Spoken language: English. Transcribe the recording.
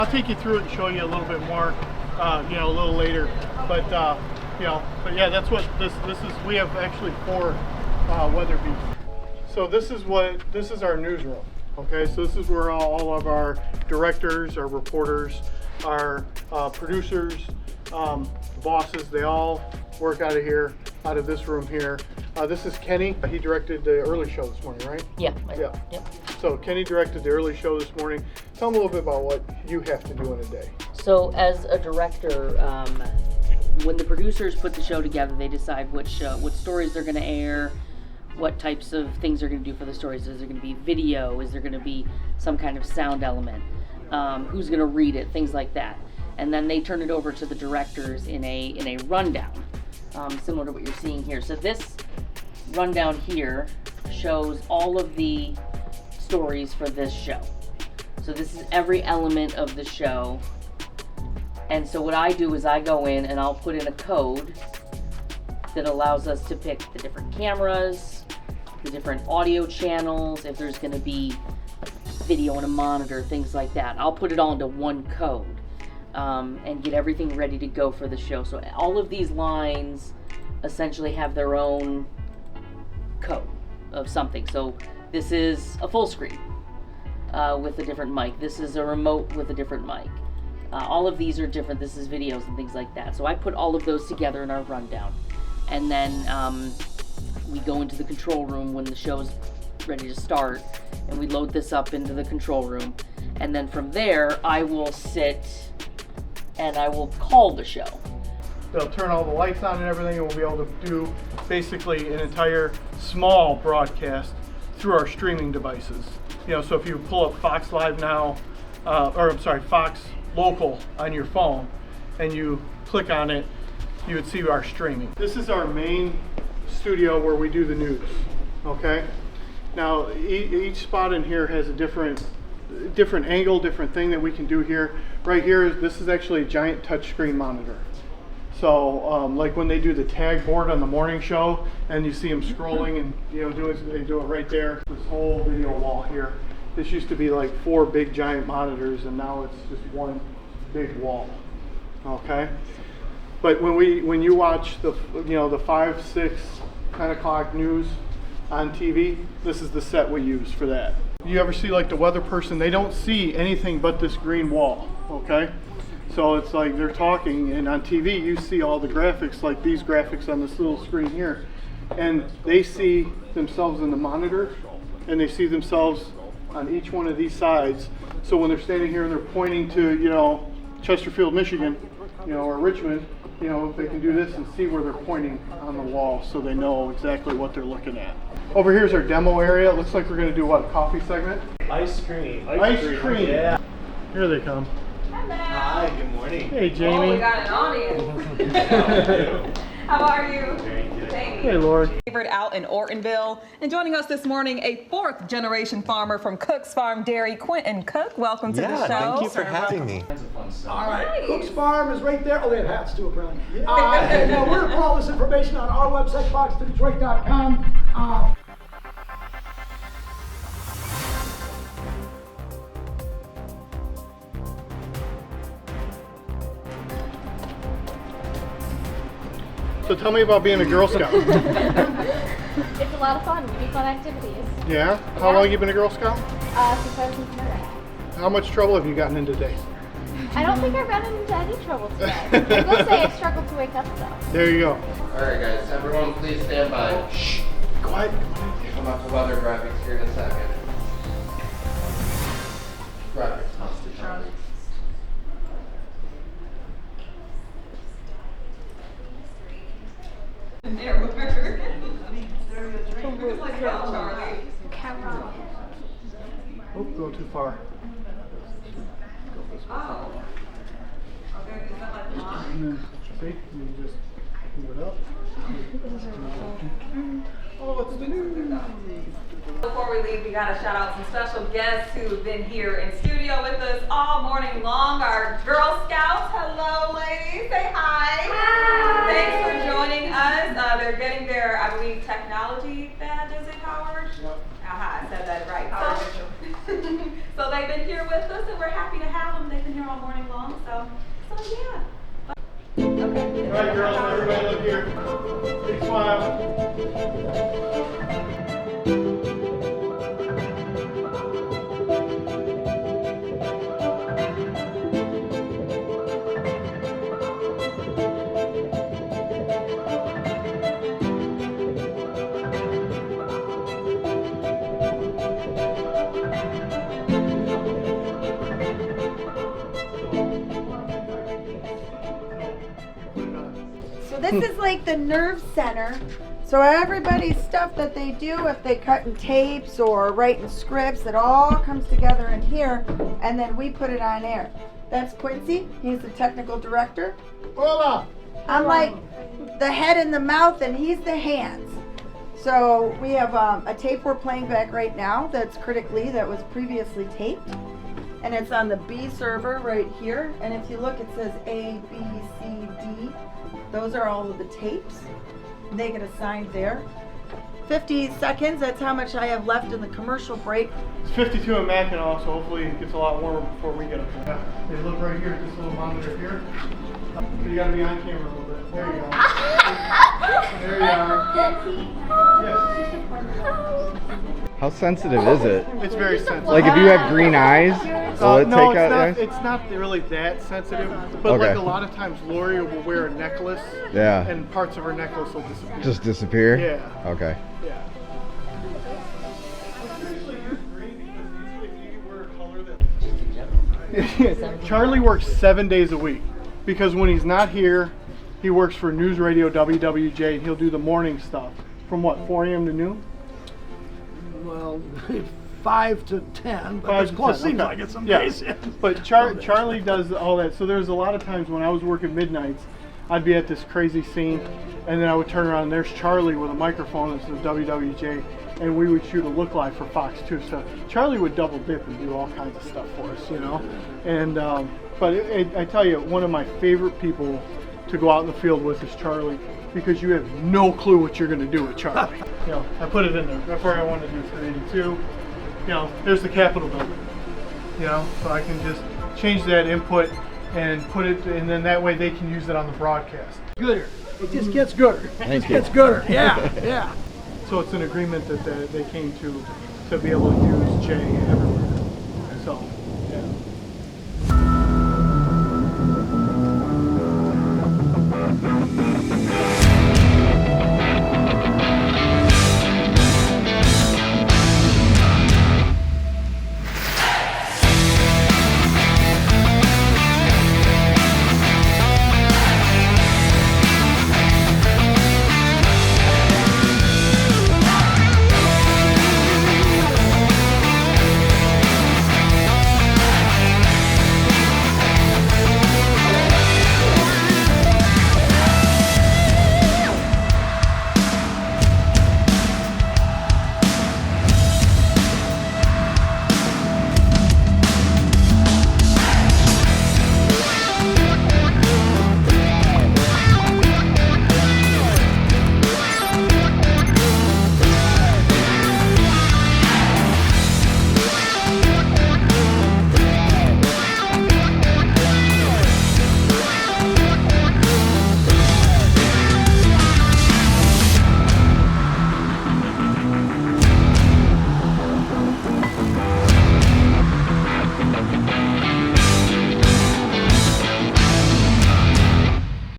I'll take you through it and show you a little bit more, you know, a little later. But you know, but yeah, that's what this is. We have actually 4 weather beats. So this is our newsroom. Okay, so this is where all of our directors, our reporters, our producers, bosses, they all work out of here, out of this room here. This is Kenny. He directed the early show this morning, right? Yeah. Yeah. Yep. So Kenny directed the early show this morning. Tell me a little bit about what you have to do in a day. So as a director, when the producers put the show together, they decide what stories they're going to air, what types of things they're going to do for the stories. Is there going to be video? Is there going to be some kind of sound element? Who's going to read it? Things like that. And then they turn it over to the directors in a rundown, similar to what you're seeing here. So this rundown here shows all of the stories for this show. So this is every element of the show. And so what I do is I go in and I'll put in a code that allows us to pick the different cameras, the different audio channels, if there's going to be video on a monitor, things like that. I'll put it all into one code and get everything ready to go for the show. So all of these lines essentially have their own code of something. So this is a full screen with a different mic. This is a remote with a different mic. All of these are different. This is videos and things like that. So I put all of those together in our rundown. And then we go into the control room when the show's ready to start, and we load this up into the control room. And then from there, I will sit and I will call the show. They'll turn all the lights on and everything, and we'll be able to do basically an entire small broadcast through our streaming devices. You know, so if you pull up Fox Live now, Fox Local on your phone, and you click on it, you would see our streaming. This is our main studio where we do the news, okay? Now, each spot in here has a different angle, different thing that we can do here. Right here, this is actually a giant touchscreen monitor. So, like when they do the tag board on the morning show, and you see them scrolling and they do it right there. This whole video wall here. This used to be like 4 big giant monitors, and now it's just one big wall. Okay. But when you watch the 5, 6, 10 o'clock news on TV, this is the set we use for that. You ever see like the weather person? They don't see anything but this green wall. Okay. So it's like they're talking, and on TV you see all the graphics, like these graphics on this little screen here, and they see themselves in the monitor, and they see themselves on each one of these sides. So when they're standing here and they're pointing to Chesterfield, Michigan, or Richmond, if they can do this and see where they're pointing on the wall, so they know exactly what they're looking at. Over here's our demo area. It looks like we're going to do what, a coffee segment? Ice cream. Ice cream. Yeah. Here they come. Hello. Hi, good morning. Hey, Jamie. Oh, we got an audience. How are you? Very good. Thank Hey, you. Lord. Favorite out in Ortonville. And joining us this morning, a 4th generation farmer from Cook's Farm Dairy, Quentin Cook. Welcome to the show. Thank you for having me. All right, Nice. Cook's Farm is right there. Oh, they have hats too, apparently. And we're going to put all this information on our website, fox2detroit.com. So tell me about being a Girl Scout. It's a lot of fun. We do fun activities. Yeah? How long have you been a Girl Scout? Since I was in kindergarten. How much trouble have you gotten into today? I don't think I've gotten into any trouble today. I will say I struggled to wake up though. There you go. Alright guys, everyone please stand by. Shh. Quiet. Come up to weather graphics here in a second. Graphics, hospitality. Oh, go too far. And then, see, you just move it up. Oh, it's the news. Before we leave, we got to shout out some special guests who have been here in studio with us all morning long. Our Girl Scouts. Hello, ladies. Say hi. Hi. Thanks for joining us. They're getting their, I believe, technology badge. Is it, Howard? Yep. Aha, I said that right. So they've been here with us, and we're happy to have them. They've been here all So yeah. All right, girls, everybody look here. Big smile. So this is like the nerve center. So everybody's stuff that they do, if they cut in tapes or write in scripts, it all comes together in here, and then we put it on air. That's Quincy. He's the technical director. Hola. I'm like the head and the mouth, and he's the hands. So we have a tape we're playing back right now that's critically that was previously taped, and it's on the B server right here. And if you look, it says A, B, C, D. Those are all of the tapes. They get assigned there. 50 seconds, that's how much I have left in the commercial break. It's 52 in Mackinac, so hopefully it gets a lot warmer before we get up there. They look right here at this little monitor here. So you gotta be on camera a little bit. There you go. There you are. Yes. How sensitive is it? It's very sensitive. Like if you have green eyes, will it no, take out eyes? it's not really that sensitive, but Okay. like a lot of times Lori will wear a necklace Yeah. and parts of her necklace will disappear. Just disappear? Yeah. Okay. Yeah. Usually you're green because usually if you wear a color that... Charlie works 7 days a week because when he's not here, he works for News Radio WWJ and he'll do the morning stuff from what, 4 a.m. to noon? Well, 5 to 10, but 5 that's to close. 10, Seems okay. like it some Yeah. days. But Charlie does all that. So there's a lot of times when I was working midnights, I'd be at this crazy scene, and then I would turn around and there's Charlie with a microphone that's the WWJ, and we would shoot a look live for Fox 2. So Charlie would double dip and do all kinds of stuff for us, you know. And but I tell you, one of my favorite people to go out in the field with is Charlie, because you have no clue what you're going to do with Charlie. You know, I put it in there. That's where I wanted to do 382. You know, there's the Capitol building. You know, so I can just change that input and put it, and then that way they can use it on the broadcast. Gooder. It just gets gooder. Thank It you. gets gooder. Yeah, yeah. So it's an agreement that they came to be able to use Jay everywhere. So.